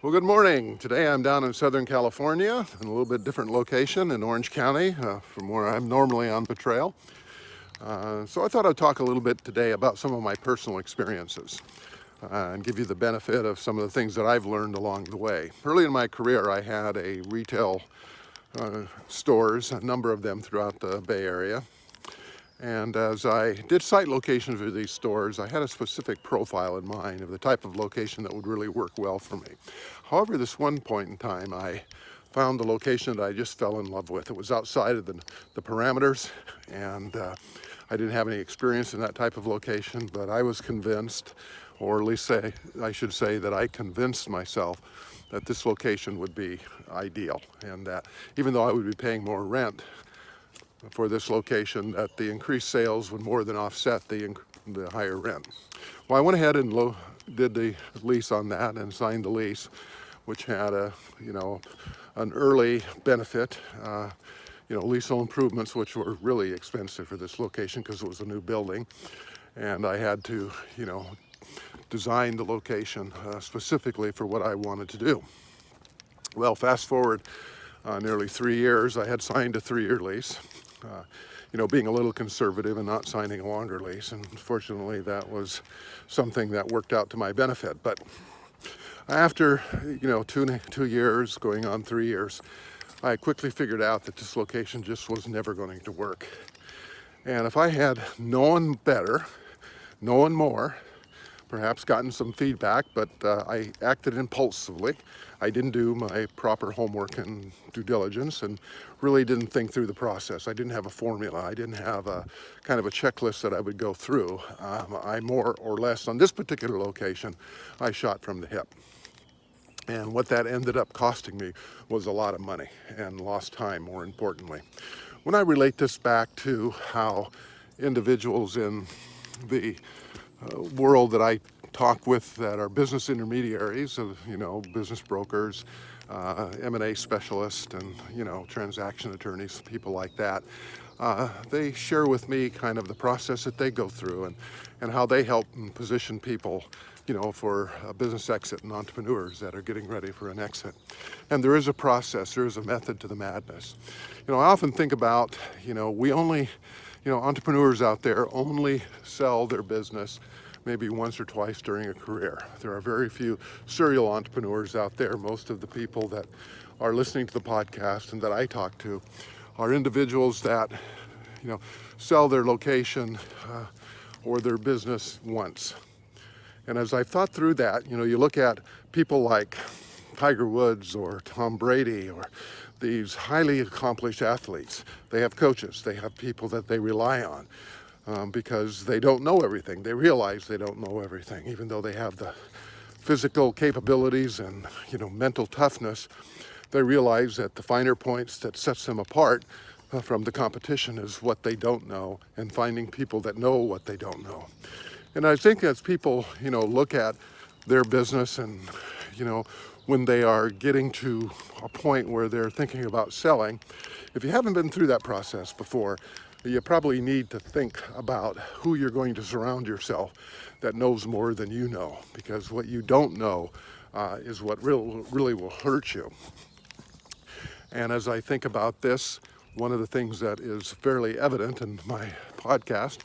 Well, good morning. Today I'm down in Southern California in a little bit different location in Orange County from where I'm normally on patrol. So I thought I'd talk a little bit today about some of my personal experiences and give you the benefit of some of the things that I've learned along the way. Early in my career, I had a retail stores, a number of them throughout the Bay Area. And as I did site locations for these stores, I had a specific profile in mind of the type of location that would really work well for me. However, this one point in time, I found the location that I just fell in love with. It was outside of the parameters, and I didn't have any experience in that type of location, but I was convinced, or at least I should say that I convinced myself that this location would be ideal, and that even though I would be paying more rent for this location, that the increased sales would more than offset the higher rent. Well, I went ahead and did the lease on that and signed the lease, which had an early benefit, leasehold improvements, which were really expensive for this location because it was a new building, and I had to, design the location specifically for what I wanted to do. Well, fast forward nearly 3 years, I had signed a 3-year lease. Being a little conservative and not signing a longer lease, and fortunately that was something that worked out to my benefit. But after 2 years, going on 3 years, I quickly figured out that this location just was never going to work. And if I had known better, known more, perhaps gotten some feedback, but I acted impulsively. I didn't do my proper homework and due diligence and really didn't think through the process. I didn't have a formula. I didn't have a kind of a checklist that I would go through. I more or less, on this particular location, I shot from the hip. And what that ended up costing me was a lot of money and lost time, more importantly. When I relate this back to how individuals in the world that I talk with that are business intermediaries, business brokers, M&A specialists, and transaction attorneys, people like that, they share with me kind of the process that they go through and how they help and position people for a business exit and entrepreneurs that are getting ready for an exit. And there is a process, there is a method to the madness. I often think about, entrepreneurs out there only sell their business maybe once or twice during a career. There are very few serial entrepreneurs out there. Most of the people that are listening to the podcast and that I talk to are individuals that, sell their location or their business once. And as I've thought through that, you look at people like Tiger Woods or Tom Brady or these highly accomplished athletes. They have coaches, they have people that they rely on because they don't know everything. They realize they don't know everything, even though they have the physical capabilities and mental toughness. They realize that the finer points that sets them apart from the competition is what they don't know and finding people that know what they don't know. And I think as people, look at their business and, when they are getting to a point where they're thinking about selling, if you haven't been through that process before, you probably need to think about who you're going to surround yourself that knows more than you know, because what you don't know is what really will hurt you. And as I think about this, one of the things that is fairly evident in my podcast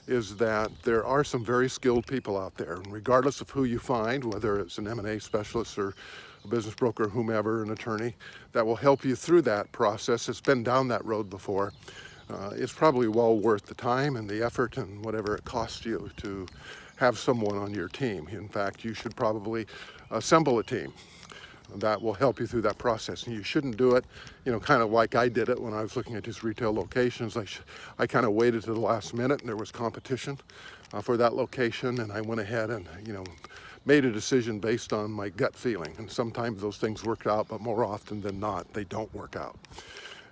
is that there are some very skilled people out there, and regardless of who you find, whether it's an M&A specialist or a business broker, whomever, an attorney, that will help you through that process. It's been down that road before. It's probably well worth the time and the effort and whatever it costs you to have someone on your team. In fact, you should probably assemble a team that will help you through that process. And you shouldn't do it, kind of like I did it when I was looking at these retail locations. I kind of waited to the last minute, and there was competition for that location, and I went ahead and, made a decision based on my gut feeling. And sometimes those things work out, but more often than not, they don't work out.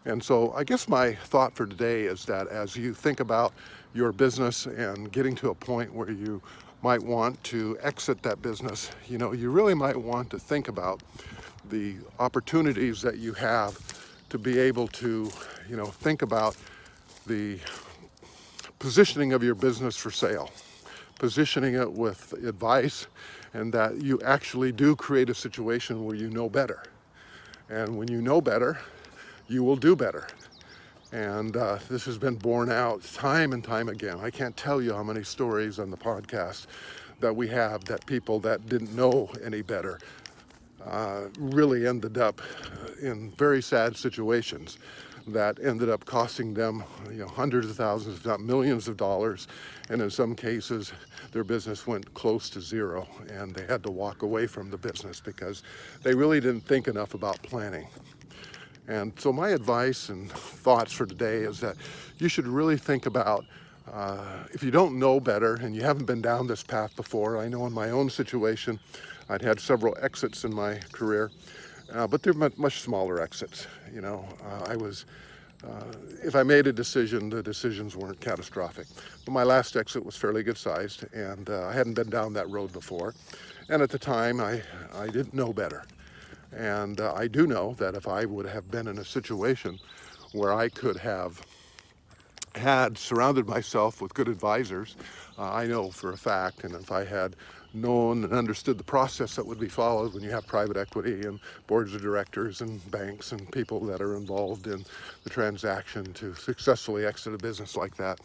And so I guess my thought for today is that as you think about your business and getting to a point where you might want to exit that business, you really might want to think about the opportunities that you have to be able to, think about the positioning of your business for sale, positioning it with advice and that you actually do create a situation where you know better. And when you know better, you will do better. And this has been borne out time and time again. I can't tell you how many stories on the podcast that we have that people that didn't know any better really ended up in very sad situations that ended up costing them, hundreds of thousands, if not millions of dollars. And in some cases, their business went close to zero and they had to walk away from the business because they really didn't think enough about planning. And so my advice and thoughts for today is that you should really think about, if you don't know better and you haven't been down this path before. I know in my own situation, I'd had several exits in my career, but they're much smaller exits. If I made a decision, the decisions weren't catastrophic. But my last exit was fairly good sized, and I hadn't been down that road before. And at the time, I didn't know better. And I do know that if I would have been in a situation where I could have had surrounded myself with good advisors, I know for a fact, and if I had known and understood the process that would be followed when you have private equity and boards of directors and banks and people that are involved in the transaction to successfully exit a business like that,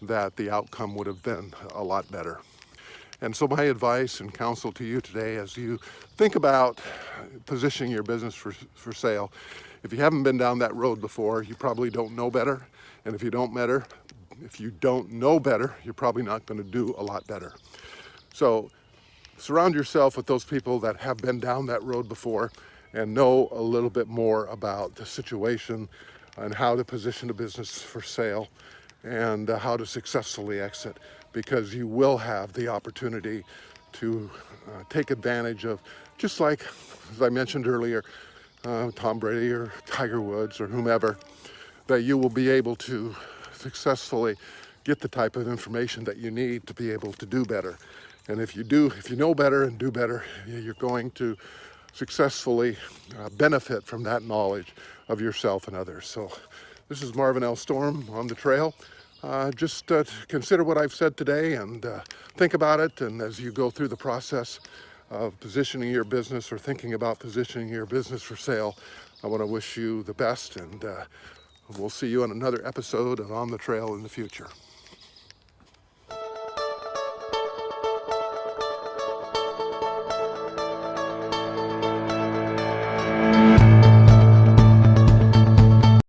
that the outcome would have been a lot better. And so my advice and counsel to you today, as you think about positioning your business for sale, if you haven't been down that road before, you probably don't know better. And if you don't know better, you're probably not going to do a lot better. So surround yourself with those people that have been down that road before and know a little bit more about the situation and how to position a business for sale and how to successfully exit, because you will have the opportunity to take advantage of, just like, as I mentioned earlier, Tom Brady or Tiger Woods or whomever, that you will be able to successfully get the type of information that you need to be able to do better. And if you know better and do better, you're going to successfully benefit from that knowledge of yourself and others. So this is Marvin L. Storm on the trail. Just consider what I've said today and think about it. And as you go through the process of positioning your business or thinking about positioning your business for sale, I want to wish you the best, and we'll see you on another episode of On the Trail in the future.